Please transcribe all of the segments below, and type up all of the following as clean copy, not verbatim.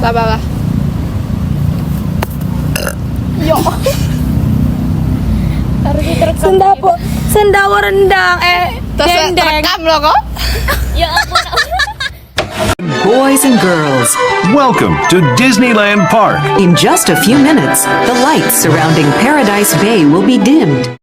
Gak apa-apa. Yo. Harus diterekam. Sendawa rendang. Terus terekam loh kok. Ya ampun. Boys and girls, Welcome to Disneyland Park. in just a few minutes, the lights surrounding Paradise Bay will be dimmed.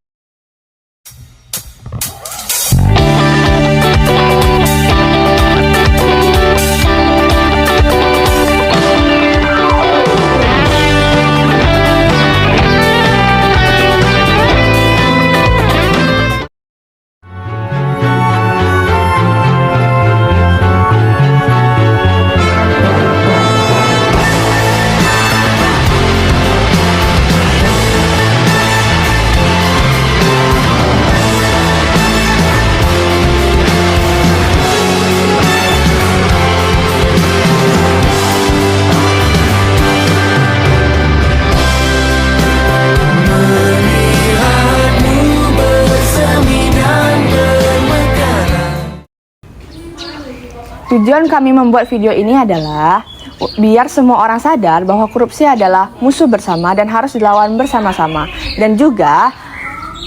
Tujuan kami membuat video ini adalah biar semua orang sadar bahwa korupsi adalah musuh bersama dan harus dilawan bersama-sama. Dan juga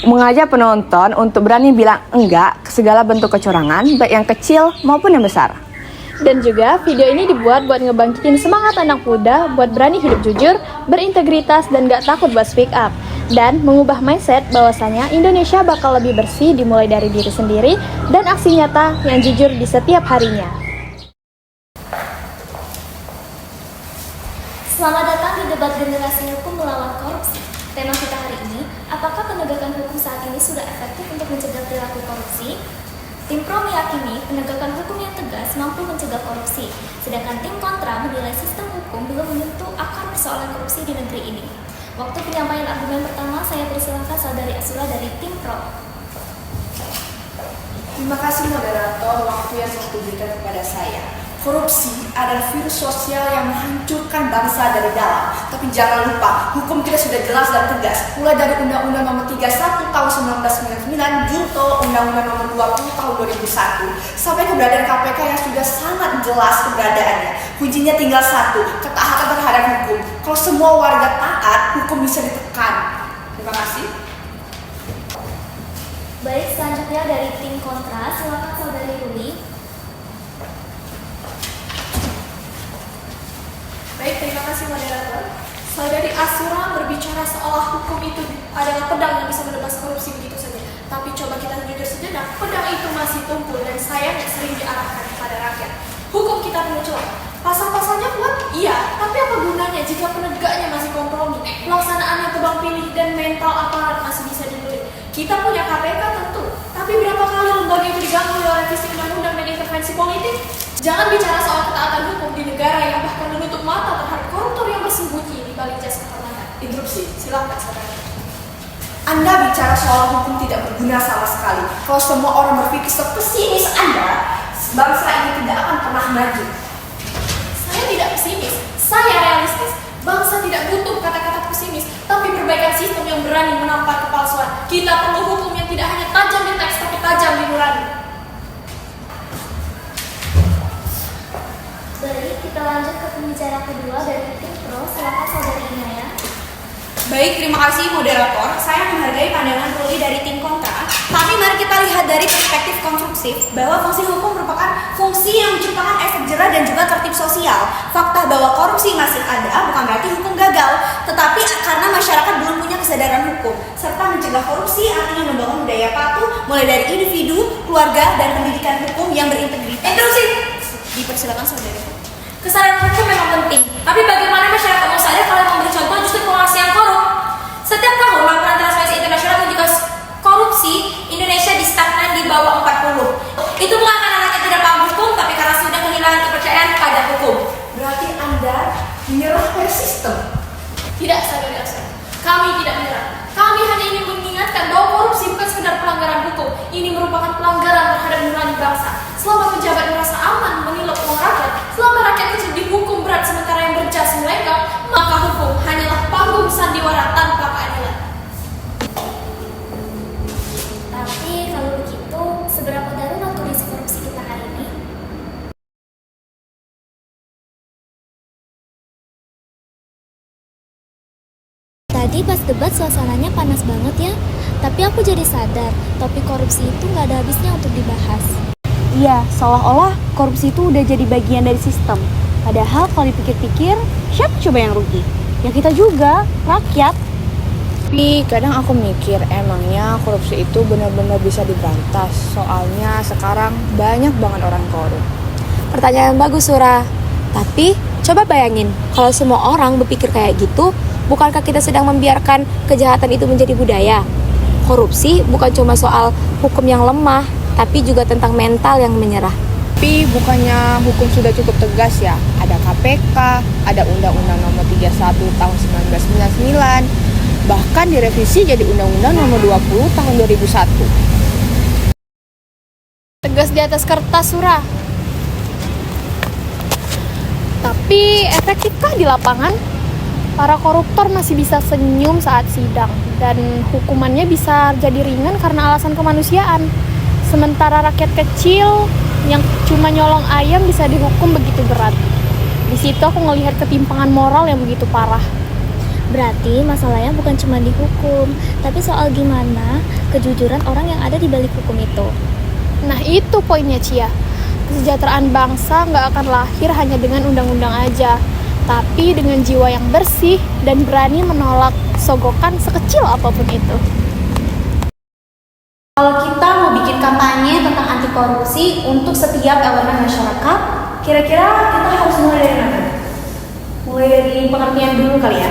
mengajak penonton untuk berani bilang enggak ke segala bentuk kecurangan, baik yang kecil maupun yang besar. Dan juga video ini dibuat buat ngebangkitin semangat anak muda buat berani hidup jujur, berintegritas, dan gak takut buat speak up. Dan mengubah mindset bahwasanya Indonesia bakal lebih bersih dimulai dari diri sendiri dan aksi nyata yang jujur di setiap harinya. Selamat datang di debat generasi hukum melawan korupsi. Tema kita hari ini, apakah penegakan hukum saat ini sudah efektif untuk mencegah perilaku korupsi? Tim pro meyakini penegakan hukum yang tegas mampu mencegah korupsi, sedangkan tim kontra menilai sistem hukum belum menyentuh akar persoalan korupsi di negeri ini. Waktu penyampaian argumen pertama, saya persilahkan saudari Asula dari tim pro. Terima kasih moderator waktu yang telah diberikan kepada saya. Korupsi adalah virus sosial yang menghancurkan bangsa dari dalam. Tapi jangan lupa, hukum kita sudah jelas dan tegas. Mulai dari Undang-Undang Nomor 31 Tahun 1999, junto Undang-Undang Nomor 20 Tahun 2001, sampai keberadaan KPK yang sudah sangat jelas keberadaannya. Kuncinya tinggal satu, ketaatan terhadap hukum. Kalau semua warga taat, hukum bisa ditekan. Terima kasih. Baik, selanjutnya dari tim kontra, silakan saudari Ruli. Baik, terima kasih moderator. Saudari Asura berbicara seolah hukum itu adalah pedang yang bisa menebas korupsi begitu saja. Tapi coba kita jujur sejenak, pedang itu masih tumpul dan sayangnya sering diarahkan kepada rakyat. Hukum kita penuh celah. Pasal-pasalnya kuat? Iya, tapi apa gunanya jika penegaknya masih kompromi, pelaksanaannya tebang pilih, dan mental aparat masih bisa dibeli? Kita punya KPK tentu, tapi berapa kali lembaga itu diganggu oleh revisi undang-undang dan intervensi politik? Jangan bicara soal ketaatan hukum di negara yang bahkan menutup mata terhadap koruptor yang bersembunyi di balik jas kehormatan. Interupsi, silakan saudara. Anda bicara soal hukum tidak berguna sama sekali. Kalau semua orang berpikir sepesimis Anda, bangsa ini tidak akan pernah maju. Saya tidak pesimis, saya realistis. Bangsa tidak butuh kata-kata pesimis, tapi perbaikan sistem yang berani menampar kepalsuan. Kita perlu hukum yang tidak hanya tajam di teks, tapi tajam di nurani. Baik, kita lanjut ke pembicara kedua dari tim pro, silakan saudari Inaya. Baik, terima kasih moderator. Saya menghargai pandangan Ruli dari tim kontra. Tapi mari kita lihat dari perspektif konstruksif bahwa fungsi hukum merupakan fungsi yang menciptakan efek jerah dan juga tertib sosial. Fakta bahwa korupsi masih ada bukan berarti hukum gagal, tetapi karena masyarakat belum punya kesadaran hukum. Serta mencegah korupsi artinya membangun budaya patuh mulai dari individu, keluarga, dan pendidikan hukum yang berintegritas. Interupsi. Dipersilakan saudara. Kesadaran hukum memang penting, tapi bagaimana masyarakat mau sadar kalau yang memberi contoh justru penguasa yang korup? Setiap tahun laporan transparansi internasional menunjukkan korupsi Indonesia di stagnan di bawah 40. Itu bukan karena rakyat tidak paham hukum, tapi karena sudah kehilangan kepercayaan pada hukum. Berarti Anda menyerah pada sistem. Tidak, saudari Asra. Kami tidak menyerah. Kami hanya ingin mengingatkan bahwa korupsi bukan sekedar pelanggaran hukum. Ini merupakan pelanggaran terhadap nurani bangsa. Selama pejabat merasa aman menilai uang rakyat, selama rakyat kecil dihukum berat sementara yang berjas melegal, maka hukum hanyalah panggung sandiwara tanpa keadilan. Tapi kalau begitu, seberapa darurat kondisi korupsi kita hari ini? Tadi pas debat suasananya panas banget ya. Tapi aku jadi sadar, topik korupsi itu nggak ada habisnya untuk dibahas. Iya, seolah-olah korupsi itu udah jadi bagian dari sistem. Padahal kalau dipikir-pikir, siapa coba yang rugi? Ya kita juga, rakyat. Tapi kadang aku mikir emangnya korupsi itu benar-benar bisa diberantas. Soalnya sekarang banyak banget orang korup. Pertanyaan bagus, Surah. Tapi coba bayangin, kalau semua orang berpikir kayak gitu, bukankah kita sedang membiarkan kejahatan itu menjadi budaya? Korupsi bukan cuma soal hukum yang lemah, tapi juga tentang mental yang menyerah. Tapi bukannya hukum sudah cukup tegas ya? Ada KPK, ada Undang-Undang Nomor 31 Tahun 1999, bahkan direvisi jadi Undang-Undang Nomor 20 Tahun 2001. Tegas di atas kertas, Surah. Tapi efektifkah di lapangan? Para koruptor masih bisa senyum saat sidang dan hukumannya bisa jadi ringan karena alasan kemanusiaan. Sementara rakyat kecil yang cuma nyolong ayam bisa dihukum begitu berat. Di situ aku ngelihat ketimpangan moral yang begitu parah. Berarti masalahnya bukan cuma dihukum, tapi soal gimana kejujuran orang yang ada di balik hukum itu. Nah itu poinnya, Cia. Kesejahteraan bangsa nggak akan lahir hanya dengan undang-undang aja, tapi dengan jiwa yang bersih dan berani menolak sogokan sekecil apapun itu. Kalau kita mau bikin kampanye tentang anti korupsi untuk setiap elemen masyarakat, kira-kira kita harus mulai dari mana? Mulai dari pengertian dulu kali ya?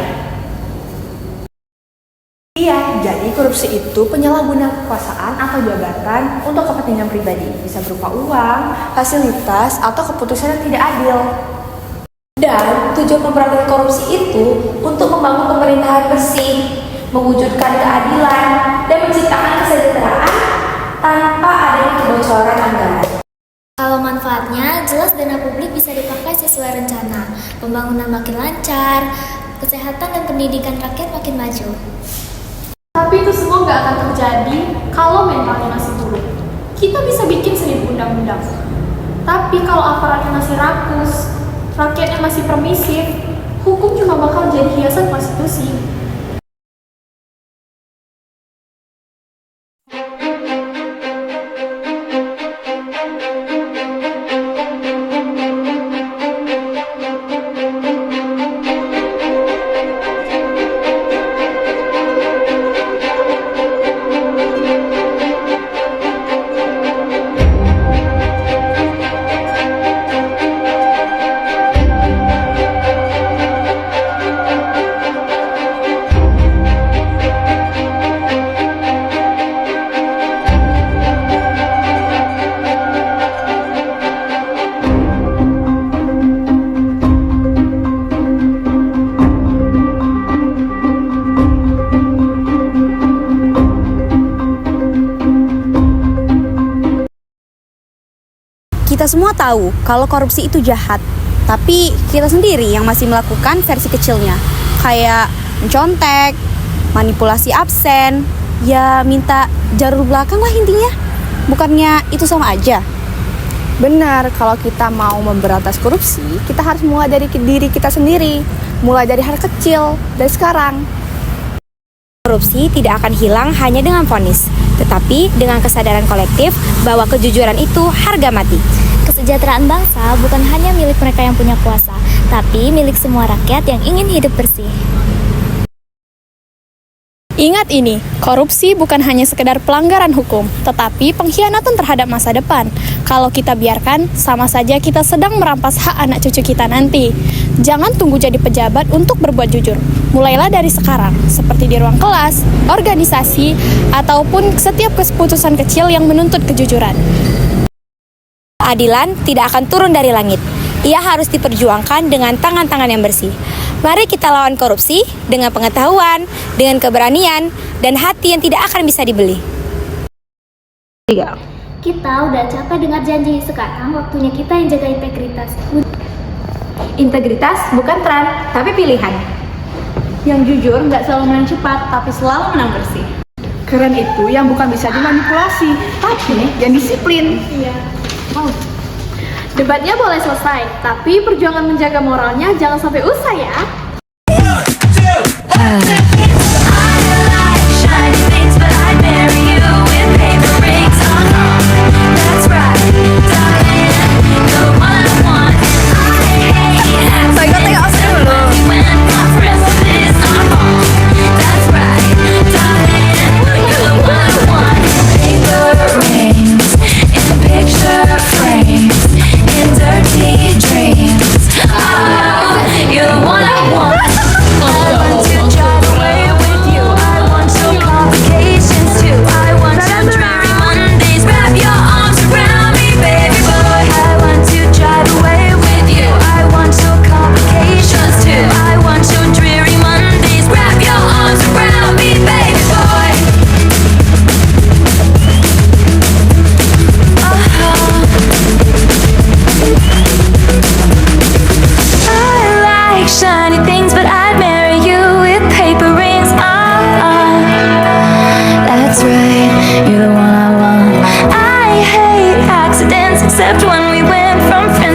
Iya, jadi korupsi itu penyalahgunaan kekuasaan atau jabatan untuk kepentingan pribadi. Bisa berupa uang, fasilitas, atau keputusan yang tidak adil. Dan tujuan pemberantasan korupsi itu untuk membangun pemerintahan bersih, mewujudkan keadilan, dan menciptakan kesejahteraan tanpa adanya kebocoran anggaran. Kalau manfaatnya, jelas dana publik bisa dipakai sesuai rencana. Pembangunan makin lancar, kesehatan dan pendidikan rakyat makin maju. Tapi itu semua nggak akan terjadi kalau mentalnya masih buruk. Kita bisa bikin 1000 undang-undang, tapi kalau aparatnya masih rakus, rakyatnya masih permisif, hukum cuma bakal jadi hiasan konstitusi. Kita semua tahu kalau korupsi itu jahat, tapi kita sendiri yang masih melakukan versi kecilnya, kayak mencontek, manipulasi absen, ya minta jalur belakang lah intinya. Bukannya itu sama aja? Benar, kalau kita mau memberantas korupsi, kita harus mulai dari diri kita sendiri, mulai dari hal kecil, dari sekarang. Korupsi tidak akan hilang hanya dengan vonis, tetapi dengan kesadaran kolektif bahwa kejujuran itu harga mati. Kesejahteraan bangsa bukan hanya milik mereka yang punya kuasa, tapi milik semua rakyat yang ingin hidup bersih. Ingat ini, korupsi bukan hanya sekedar pelanggaran hukum, tetapi pengkhianatan terhadap masa depan. Kalau kita biarkan, sama saja kita sedang merampas hak anak cucu kita nanti. Jangan tunggu jadi pejabat untuk berbuat jujur. Mulailah dari sekarang, seperti di ruang kelas, organisasi, ataupun setiap keputusan kecil yang menuntut kejujuran. Keadilan tidak akan turun dari langit. Ia harus diperjuangkan dengan tangan-tangan yang bersih. Mari kita lawan korupsi dengan pengetahuan, dengan keberanian, dan hati yang tidak akan bisa dibeli. Kita udah capek dengar janji, sekarang waktunya kita yang jaga integritas. Integritas bukan tren, tapi pilihan. Yang jujur nggak selalu menang cepat, tapi selalu menang bersih. Keren itu yang bukan bisa dimanipulasi, tapi yang disiplin. Iya. Debatnya boleh selesai, tapi perjuangan menjaga moralnya jangan sampai usai ya.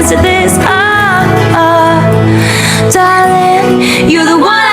to this. Darling, you're the one